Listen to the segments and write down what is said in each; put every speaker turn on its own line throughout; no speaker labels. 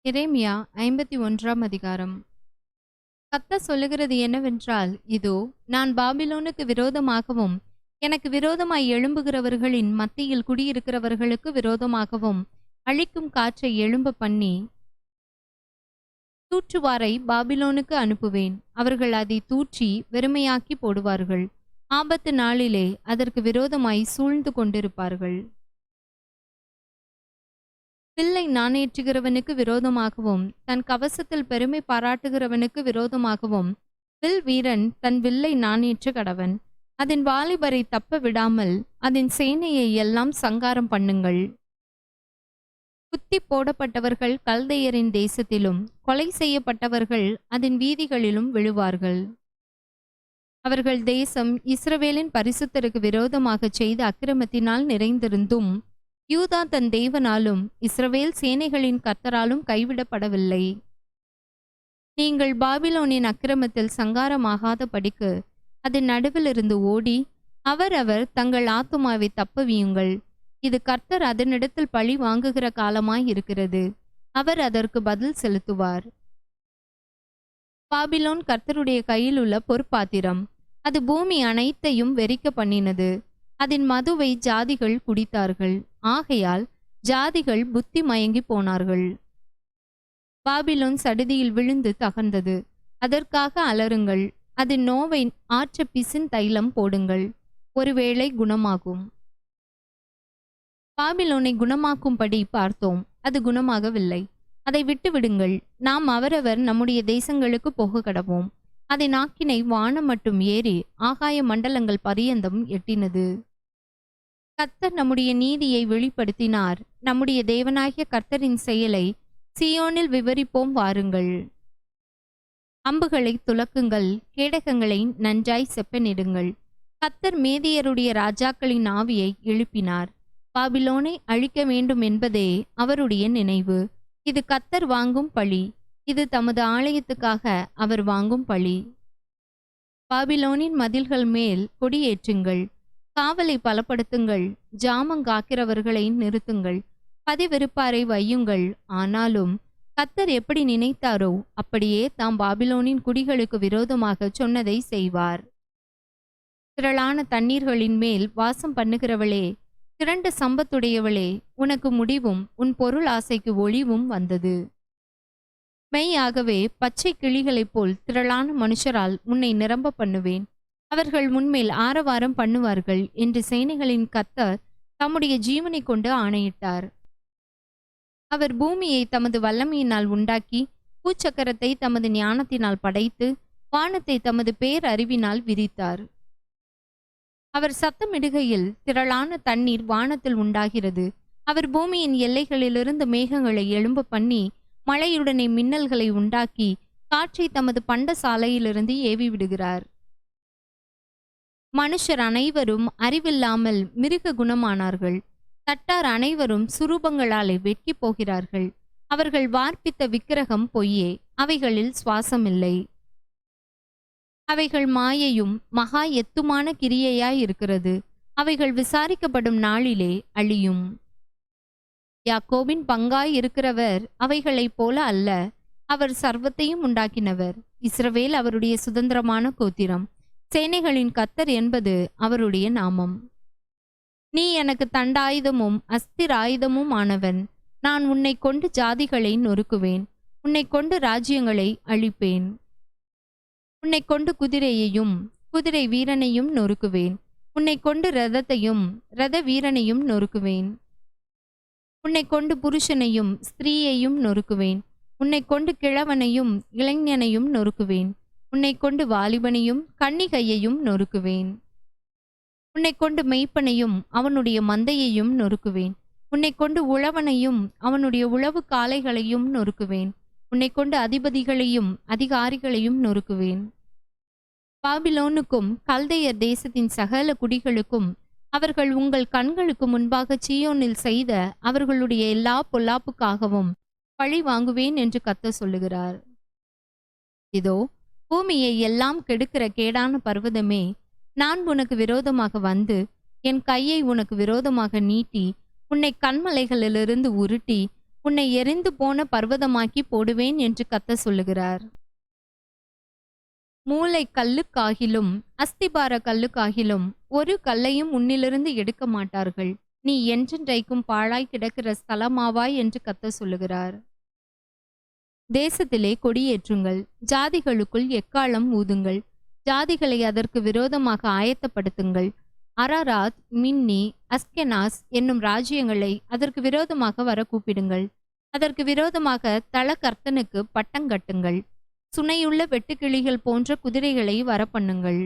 எரேமியா 51ஆம் அதிகாரம். கர்த்தர் சொல்லுகிறது என்னவென்றால், இதோ, நான் பாபிலோனுக்கு விரோதமாகவும், எனக்கு விரோதமாய் எழும்புகிறவர்களின் மத்தியில் குடியிருக்கிறவர்களுக்கு விரோதமாகவும் அழிக்கும் காற்றை எழும்ப பண்ணி, தூற்றுவாரை பாபிலோனுக்கு அனுப்புவேன். அவர்கள் அதை தூற்றி வெறுமையாக்கி போடுவார்கள். ஆபத்து நாளிலே அதற்கு விரோதமாய் சூழ்ந்து கொண்டிருப்பார்கள். வில்லை நாணேற்றுகிறவனுக்கு விரோதமாகவும், தன் கவசத்தில் பெருமை பாராட்டுகிறவனுக்கு விரோதமாகவும் வில் வீரன் தன் வில்லை நாணேற்ற கடவன். அதன் வாலிபரை தப்ப விடாமல் அதன் சேனையை எல்லாம் சங்காரம் பண்ணுங்கள். குத்தி போடப்பட்டவர்கள் கல்தையரின் தேசத்திலும், கொலை செய்யப்பட்டவர்கள் அதன் வீதிகளிலும் விழுவார்கள். அவர்கள் தேசம் இஸ்ரவேலின் பரிசுத்தருக்கு விரோதமாக செய்த அக்கிரமத்தினால் நிறைந்திருந்தும், யூதா தன் தேவனாலும் இஸ்ரவேல் சேனைகளின் கர்த்தராலும் கைவிடப்படவில்லை. நீங்கள் பாபிலோனின் அக்கிரமத்தில் சங்காரமாகாத படிக்கு அதன் நடுவிலிருந்து ஓடி அவரவர் தங்கள் ஆத்துமாவை தப்பவியுங்கள். இது கர்த்தர் அதனிடத்தில் பழி வாங்குகிற காலமாய் இருக்கிறது. அவர் அதற்கு பதில் செலுத்துவார். பாபிலோன் கர்த்தருடைய கையில் உள்ள பொற்பாத்திரம். அது பூமி அனைத்தையும் வெறிக்க பண்ணினது. அதன் மதுவை ஜாதிகள் குடித்தார்கள். ஆகையால் ஜாதிகள் புத்தி மயங்கி போனார்கள். பாபிலோன் சடுதியில் விழுந்து தகர்ந்தது. அதற்காக அலறுங்கள். அதன் நோவை ஆற்ற பிசின் தைலம் போடுங்கள். ஒருவேளை குணமாகும். பாபிலோனை குணமாக்கும்படி பார்த்தோம், அது குணமாகவில்லை. அதை விட்டு விடுங்கள். நாம் அவரவர் நம்முடைய தேசங்களுக்கு போக கடவோம். அதன் ஆக்கினை வானம் மட்டும் ஏறி ஆகாய மண்டலங்கள் பரியந்தம் எட்டினது. கர்த்தர் நம்முடைய நீதியை வெளிப்படுத்தினார். நம்முடைய தேவனாகிய கர்த்தரின் செயலை சீயோனில் விவரிப்போம் வாருங்கள். அம்புகளை துலக்குங்கள், கேடகங்களை நன்றாய் செப்பனிடுங்கள். கர்த்தர் மேதியருடைய ராஜாக்களின் ஆவியை எழுப்பினார். பாபிலோனை அழிக்க வேண்டும் என்பதே அவருடைய நினைவு. இது கர்த்தர் வாங்கும் பழி. இது தமது ஆலயத்துக்காக அவர் வாங்கும் பழி. பாபிலோனின் மதில்கள் மேல் கொடியேற்றுங்கள். காவலை பலப்படுத்துங்கள். ஜாமங்காக்கிறவர்களை நிறுத்துங்கள். பதிவிருப்பாரை வையுங்கள். ஆனாலும் கர்த்தர் எப்படி நினைத்தாரோ அப்படியே தாம் பாபிலோனின் குடிகளுக்கு விரோதமாக சொன்னதை செய்வார். திரளான தண்ணீர்களின் மேல் வாசம் பண்ணுகிறவளே, திரண்ட சம்பத்துடையவளே, உனக்கு முடிவும் உன் பொருள் ஆசைக்கு ஒளிவும் வந்தது. மெய்யாகவே பச்சை கிளிகளைப் போல் திரளான மனுஷரால் உன்னை நிரம்ப பண்ணுவேன். அவர்கள் முன்மேல் ஆரவாரம் பண்ணுவார்கள் என்று சேனைகளின் கர்த்தர் தம்முடைய ஜீவனை கொண்டு ஆணையிட்டார். அவர் பூமியை தமது வல்லமையினால் உண்டாக்கி, பூச்சக்கரத்தை தமது ஞானத்தினால் படைத்து, வானத்தை தமது பேரறிவினால் விரித்தார். அவர் சத்தமிடுகையில் திரளான தண்ணீர் வானத்தில் உண்டாகிறது. அவர் பூமியின் எல்லைகளிலிருந்து மேகங்களை எழும்ப பண்ணி, மழையுடனே மின்னல்களை உண்டாக்கி, காற்றை தமது பண்ட சாலையிலிருந்து ஏவி விடுகிறார். மனுஷர் அனைவரும் அறிவில்லாமல் மிருக குணமானார்கள். தட்டார் அனைவரும் சுரூபங்களாலே வெட்கி போகிறார்கள். அவர்கள் வார்ப்பித்த விக்கிரகம் பொய்யே, அவைகளில் சுவாசமில்லை. அவைகள் மாயையும் மகா எத்துமான கிரியையாய் இருக்கிறது. அவைகள் விசாரிக்கப்படும் நாளிலே அழியும். யாக்கோபின் பங்காய் இருக்கிறவர் அவைகளைப் போல அல்ல. அவர் சர்வத்தையும் உண்டாக்கினவர். இஸ்ரவேல் அவருடைய சுதந்திரமான கோத்திரம். சேனைகளின் கர்த்தர் என்பது அவருடைய நாமம். நீ எனக்கு தண்டாயுதமும் அஸ்திராயுதமும் ஆனவன். நான் உன்னை கொண்டு ஜாதிகளை நொறுக்குவேன். உன்னை கொண்டு ராஜ்யங்களை அழிப்பேன். உன்னை கொண்டு குதிரையையும் குதிரை வீரனையும் நொறுக்குவேன். உன்னை கொண்டு இரதத்தையும் இரத வீரனையும் நொறுக்குவேன். உன்னை கொண்டு புருஷனையும் ஸ்திரீயையும் நொறுக்குவேன். உன்னை கொண்டு கிழவனையும் இளைஞனையும் நொறுக்குவேன். உன்னை கொண்டு வாலிபனையும் கன்னிகையையும் நொறுக்குவேன். உன்னை கொண்டு மெய்ப்பனையும் அவனுடைய மந்தையையும் நொறுக்குவேன். உன்னை கொண்டு உழவனையும் அவனுடைய உழவு காளைகளையும் நொறுக்குவேன். உன்னை கொண்டு அதிபதிகளையும் அதிகாரிகளையும் நொறுக்குவேன். பாபிலோனுக்கும் கல்தையர் தேசத்தின் சகல குடிகளுக்கும் அவர்கள் உங்கள் கண்களுக்கு முன்பாக சீயோனில் செய்த அவர்களுடைய எல்லா பொல்லாப்புக்காகவும் பழி வாங்குவேன் என்று கர்த்தர் சொல்லுகிறார். இதோ, பூமியை எல்லாம் கெடுக்கிற கேடான பர்வதமே, நான் உனக்கு விரோதமாக வந்து என் கையை உனக்கு விரோதமாக நீட்டி உன்னை கண்மலைகளிலிருந்து உருட்டி உன்னை எரிந்து போன பர்வதமாக்கி போடுவேன் என்று கர்த்தர் சொல்லுகிறார். மூலை கல்லுக்காகிலும் அஸ்திபார கல்லுக்காகிலும் ஒரு கல்லையும் உன்னிலிருந்து எடுக்க மாட்டார்கள். நீ என்றென்றைக்கும் பாழாய் கிடக்கிற ஸ்தலமாவாய் என்று கர்த்தர் சொல்லுகிறார். தேசத்திலே கொடியேற்றுங்கள், ஜாதிகளுக்குள் எக்காளம் ஊதுங்கள், ஜாதிகளை அதற்கு விரோதமாக ஆயத்தப்படுத்துங்கள். அரராத், மின்னி, அஸ்கெனாஸ் என்னும் ராஜ்யங்களை அதற்கு விரோதமாக வர கூப்பிடுங்கள். அதற்கு விரோதமாக தளகர்த்தனுக்கு பட்டங்கட்டுங்கள். சுனையுள்ள வெட்டுக்கிளிகள் போன்ற குதிரைகளை வரப்பண்ணுங்கள்.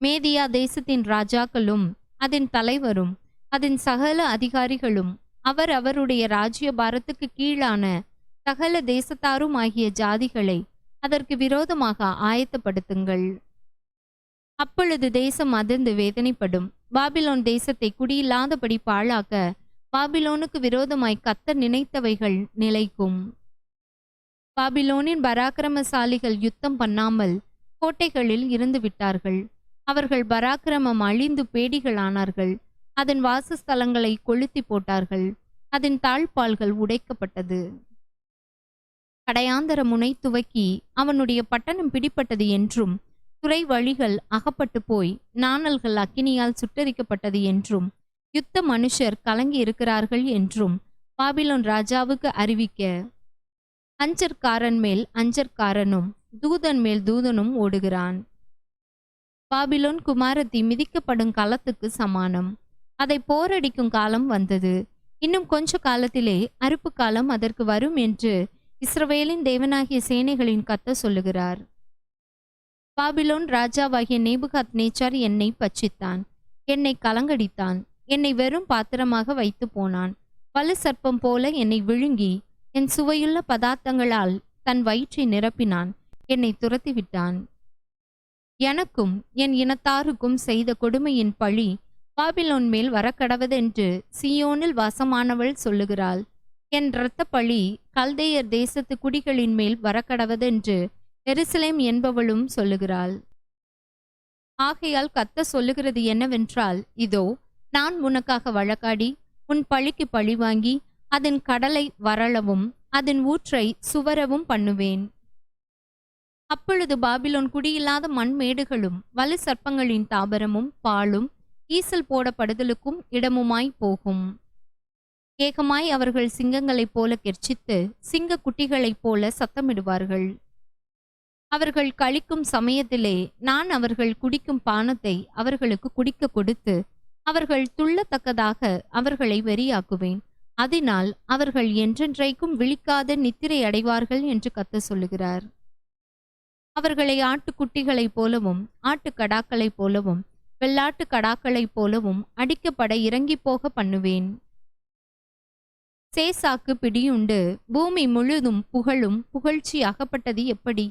மேதியா தேசத்தின் ராஜாக்களும் அதன் தலைவரும் அதன் சகல அதிகாரிகளும் அவருடைய ராஜ்ய பாரத்துக்கு கீழான சகல தேசத்தாரும் ஆகிய ஜாதிகளை அதற்கு விரோதமாக ஆயத்தப்படுத்துங்கள். அப்பொழுது தேசம் அதிர்ந்து வேதனைப்படும். பாபிலோன் தேசத்தை குடியில்லாதபடி பாழாக்க பாபிலோனுக்கு விரோதமாய் கர்த்தர் நினைத்தவைகள் நிலைக்கும். பாபிலோனின் பராக்கிரமசாலிகள் யுத்தம் பண்ணாமல் கோட்டைகளில் இருந்து விட்டார்கள். அவர்கள் பராக்கிரமம் அழிந்து பேடிகளானார்கள். அதன் வாசஸ்தலங்களை கொளுத்தி போட்டார்கள். அதன் தாழ்பால்கள் உடைக்கப்பட்டது. கடையாந்தர முனை துவக்கி அவனுடைய பட்டணம் பிடிப்பட்டது என்றும், துறை வழிகள் அகப்பட்டு போய் நாணல்கள் அக்கினியால் சுட்டரிக்கப்பட்டது என்றும், யுத்த மனுஷர் கலங்கி இருக்கிறார்கள் என்றும் பாபிலோன் ராஜாவுக்கு அறிவிக்க, அஞ்சற்காரன் மேல் அஞ்சற்காரனும் தூதன் மேல் தூதனும் ஓடுகிறான். பாபிலோன் குமாரத்தி மிதிக்கப்படும் காலத்துக்கு சமானம். அதை போரடிக்கும் காலம் வந்தது. இன்னும் கொஞ்ச காலத்திலே அறுப்பு காலம் அதற்கு வரும் என்று இஸ்ரவேலின் தேவனாகிய சேனைகளின் கர்த்தர் சொல்லுகிறார். பாபிலோன் ராஜாவாகிய நேபுகாத்நேச்சார் என்னை பட்சித்தான், என்னை கலங்கடித்தான், என்னை வெறும் பாத்திரமாக வைத்து போனான். வலு சர்ப்பம் போல என்னை விழுங்கி என் சுவையுள்ள பதார்த்தங்களால் தன் வயிற்றை நிரப்பினான், என்னை துரத்திவிட்டான். எனக்கும் என் இனத்தாருக்கும் செய்த கொடுமையின் பழி பாபிலோன் மேல் வரக்கடவதென்று சீயோனில் வாசமானவள் சொல்லுகிறாள். என் இரத்த பழி கல்தேயர் தேசத்து குடிகளின் மேல் வரக்கடவதென்று எருசலேம் என்பவளும் சொல்லுகிறாள். ஆகையால் கர்த்தர் சொல்லுகிறது என்னவென்றால், இதோ நான் உனக்காக வழக்காடி உன் பழிக்கு பழி வாங்கி அதன் கடலை வறளவும் அதன் ஊற்றை சுவரவும் பண்ணுவேன். அப்பொழுது பாபிலோன் குடியில்லாத மண்மேடுகளும் வலு சர்ப்பங்களின் தாபரமும் பாலும் ஈசல் போடப்படுதலுக்கும் இடமுமாய் போகும். ஏகமாய் அவர்கள் சிங்கங்களைப் போல கெர்ச்சித்து சிங்க குட்டிகளைப் போல சத்தமிடுவார்கள். அவர்கள் கழிக்கும் சமயத்திலே நான் அவர்கள் குடிக்கும் பானத்தை அவர்களுக்கு குடிக்க கொடுத்து அவர்கள் துள்ளத்தக்கதாக அவர்களை வெறியாக்குவேன். அதனால் அவர்கள் என்றென்றைக்கும் விழிக்காத நித்திரை அடைவார்கள் என்று கர்த்தர் சொல்லுகிறார். அவர்களை ஆட்டுக்குட்டிகளைப் போலவும் ஆட்டுக்கடாக்களைப் போலவும் வெள்ளாட்டு கடாக்களைப் போலவும் அடிக்கப்பட இறங்கி போக பண்ணுவேன். சேசாக்கு பிடியுண்டு பூமி முழுதும் புகழும் புகழ்ச்சி அகப்பட்டது எப்படி?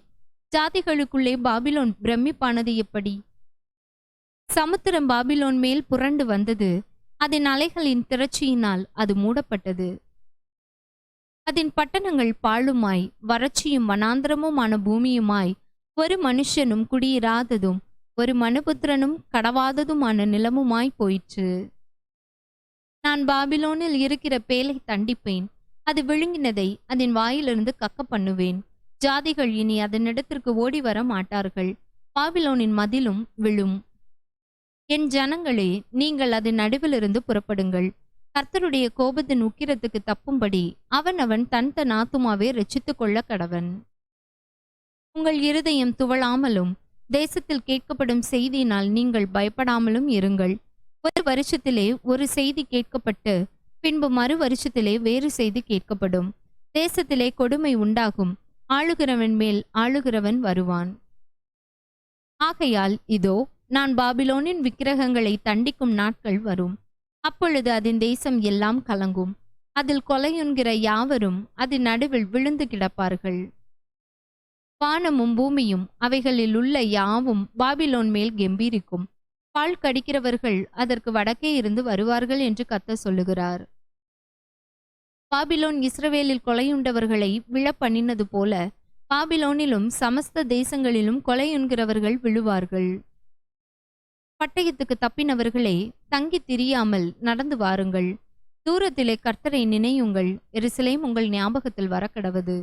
ஜாதிகளுக்குள்ளே பாபிலோன் பிரமிப்பானது எப்படி? சமுத்திரம் பாபிலோன் மேல் புரண்டு வந்தது. அதன் அலைகளின் திரட்சியினால் அது மூடப்பட்டது. அதன் பட்டணங்கள் பாழுமாய் வறட்சியும் வனாந்திரமுமான பூமியுமாய் ஒரு மனுஷனும் குடியிராததும் ஒரு மனுபுத்திரனும் கடவாததுமான நிலமுமாய் போயிற்று. நான் பாபிலோனில் இருக்கிற பேலை தண்டிப்பேன். அது விழுங்கினதை அதன் வாயிலிருந்து கக்க பண்ணுவேன். ஜாதிகள் இனி அதனிடத்திற்கு ஓடி வர மாட்டார்கள். பாபிலோனின் மதிலும் விழும். என் ஜனங்களே, நீங்கள் அதன் நடுவிலிருந்து புறப்படுங்கள். கர்த்தருடைய கோபத்தின் உக்கிரத்துக்கு தப்பும்படி அவன் தன் தன் ஆத்துமாவை ரட்சித்துக் கொள்ள கடவன். உங்கள் இருதயம் துவளாமலும் தேசத்தில் கேட்கப்படும் செய்தியினால் நீங்கள் பயப்படாமலும் இருங்கள். ஒரு வருஷத்திலே ஒரு செய்தி கேட்கப்பட்டு பின்பு மறு வருஷத்திலே வேறு செய்தி கேட்கப்படும். தேசத்திலே கொடுமை உண்டாகும். ஆளுகிறவன் மேல் ஆளுகிறவன் வருவான். ஆகையால் இதோ நான் பாபிலோனின் விக்கிரகங்களை தண்டிக்கும் நாட்கள் வரும். அப்பொழுது அதன் தேசம் எல்லாம் கலங்கும். அதில் கொலையுண்கிற யாவரும் அதன் நடுவில் விழுந்து கிடப்பார்கள். வானமும் பூமியும் அவைகளில் உள்ள யாவும் பாபிலோன் மேல் கெம்பீரிக்கும். பால் கடிக்கிறவர்கள் அதற்கு வடக்கே இருந்து வருவார்கள் என்று கர்த்தர் சொல்லுகிறார். பாபிலோன் இஸ்ரவேலில் கொலையுண்டவர்களை விழப்பண்ணினது போல பாபிலோனிலும் சமஸ்த தேசங்களிலும் கொலையுண்கிறவர்கள் விழுவார்கள். பட்டயத்துக்கு தப்பினவர்களே, தங்கி திரியாமல் நடந்து வாருங்கள். தூரத்திலே கர்த்தரை நினையுங்கள், எருசலேம் உங்கள் ஞாபகத்தில் வரக்கடவது.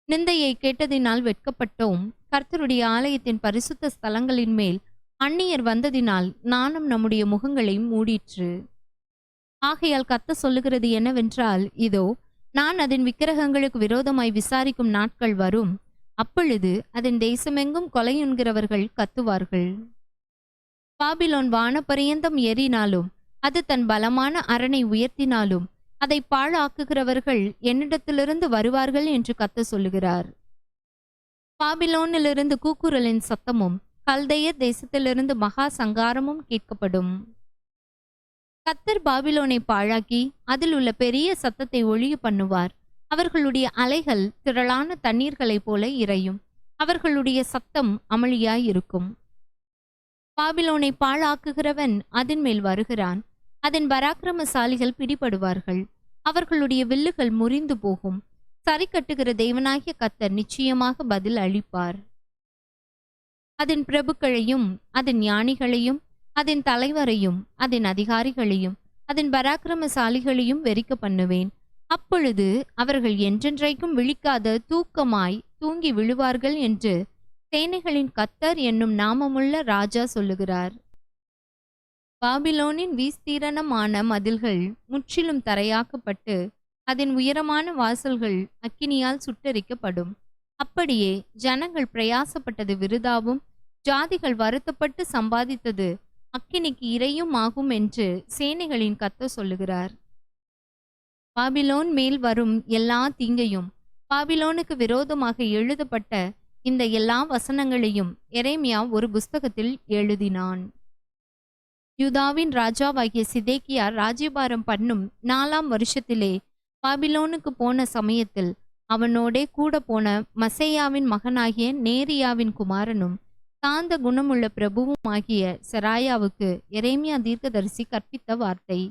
நிந்தையை கேட்டதினால் வெட்கப்பட்டோம், கர்த்தருடைய ஆலயத்தின் பரிசுத்த ஸ்தலங்களின் மேல் அந்நியர் வந்ததினால் நாணம் நம்முடைய முகங்களை மூடிற்று. ஆகையால் கர்த்தர் சொல்லுகிறது என்னவென்றால், இதோ நான் அதன் விக்கிரகங்களுக்கு விரோதமாய் விசாரிக்கும் நாட்கள் வரும், அப்பொழுது அதன் தேசமெங்கும் கொலையுண்கிறவர்கள் கத்துவார்கள். பாபிலோன் வானபரியந்தம் ஏறினாலும், அது தன் பலமான அரணை உயர்த்தினாலும், அதை பாழாக்குகிறவர்கள் என்னிடத்திலிருந்து வருவார்கள் என்று கர்த்தர் சொல்லுகிறார். பாபிலோனிலிருந்து கூக்குரலின் சத்தமும் கல்தையர் தேசத்திலிருந்து மகா சங்காரமும் கேட்கப்படும். கர்த்தர் பாபிலோனை பாழாக்கி அதில் உள்ள பெரிய சத்தத்தை ஒழிய பண்ணுவார். அவர்களுடைய அலைகள் திரளான தண்ணீர்களைப் போல இறையும், அவர்களுடைய சத்தம் அமளியாயிருக்கும். பாபிலோனை பாழாக்குகிறவன் அதன் மேல் வருகிறான், அதன் பராக்கிரமசாலிகள் பிடிபடுவார்கள், அவர்களுடைய வில்லுகள் முறிந்து போகும். சரி கட்டுகிற தேவனாகிய கர்த்தர் நிச்சயமாக பதில் அளிப்பார். அதன் பிரபுக்களையும் அதன் ஞானிகளையும் அதன் தலைவரையும் அதன் அதிகாரிகளையும் அதன் பராக்கிரமசாலிகளையும் வெறிக்க பண்ணுவேன். அப்பொழுது அவர்கள் என்றென்றைக்கும் விழிக்காத தூக்கமாய் தூங்கி விழுவார்கள் என்று சேனைகளின் கர்த்தர் என்னும் நாமமுள்ள ராஜா சொல்லுகிறார். பாபிலோனின் விஸ்தீரணமான மதில்கள் முற்றிலும் தரையாக்கப்பட்டு அதன் உயரமான வாசல்கள் அக்கினியால் சுட்டெரிக்கப்படும். அப்படியே ஜனங்கள் பிரயாசப்பட்டது விருதாவும், ஜாதிகள் வருத்தப்பட்டு சம்பாதித்தது அக்கினிக்கு இரையும் ஆகும் என்று சேனைகளின் கர்த்தர் சொல்லுகிறார். பாபிலோன் மேல் வரும் எல்லா தீங்கையும், பாபிலோனுக்கு விரோதமாக எழுதப்பட்ட இந்த எல்லா வசனங்களையும் எரேமியா ஒரு புஸ்தகத்தில் எழுதினான். யூதாவின் ராஜாவாகிய சிதேக்கியா ராஜ்யபாரம் பண்ணும் 4ஆம் வருஷத்திலே பாபிலோனுக்கு போன சமயத்தில் அவனோடே கூட போன மசேயாவின் மகனாகிய நேரியாவின் குமாரனும் சாந்த குணமுள்ள பிரபுவும் ஆகிய செராயாவுக்கு எரேமியா தீர்க்கதரிசி கற்பித்த வார்த்தை.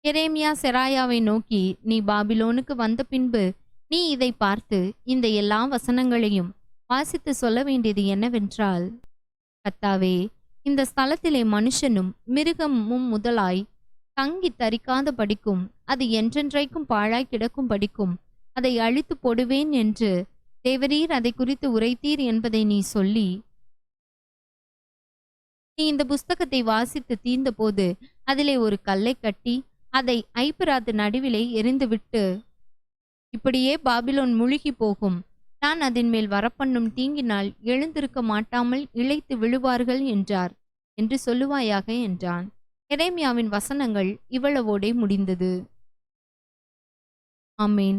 எரேமியா செராயாவை நோக்கி, நீ பாபிலோனுக்கு வந்த பின்பு நீ இதை பார்த்து இந்த எல்லா வசனங்களையும் வாசித்து சொல்ல வேண்டியது என்னவென்றால், கர்த்தாவே, இந்த ஸ்தலத்திலே மனுஷனும் மிருகமும் முதலாய் தங்கி தரிக்காத படிக்கும், அது என்றென்றைக்கும் பாழாய் கிடக்கும் படிக்கும் அதை அழித்து போடுவேன் என்று தேவரீர் அதை குறித்து உரைத்தீர் என்பதை நீ சொல்லி, நீ இந்த புஸ்தகத்தை வாசித்து தீர்ந்த போது அதிலே ஒரு கல்லை கட்டி அதை ஐப்பிராத்து நடுவிலே எரிந்துவிட்டு, இப்படியே பாபிலோன் முழுகி போகும், நான் அதன் மேல் வரப்பண்ணும் தீங்கினால் எழுந்திருக்க மாட்டாமல் இளைத்து விழுவார்கள் என்றார் என்று சொல்லுவாயாக என்றான். எரேமியாவின் வசனங்கள் இவ்வளவோடே முடிந்தது. ஆமேன்.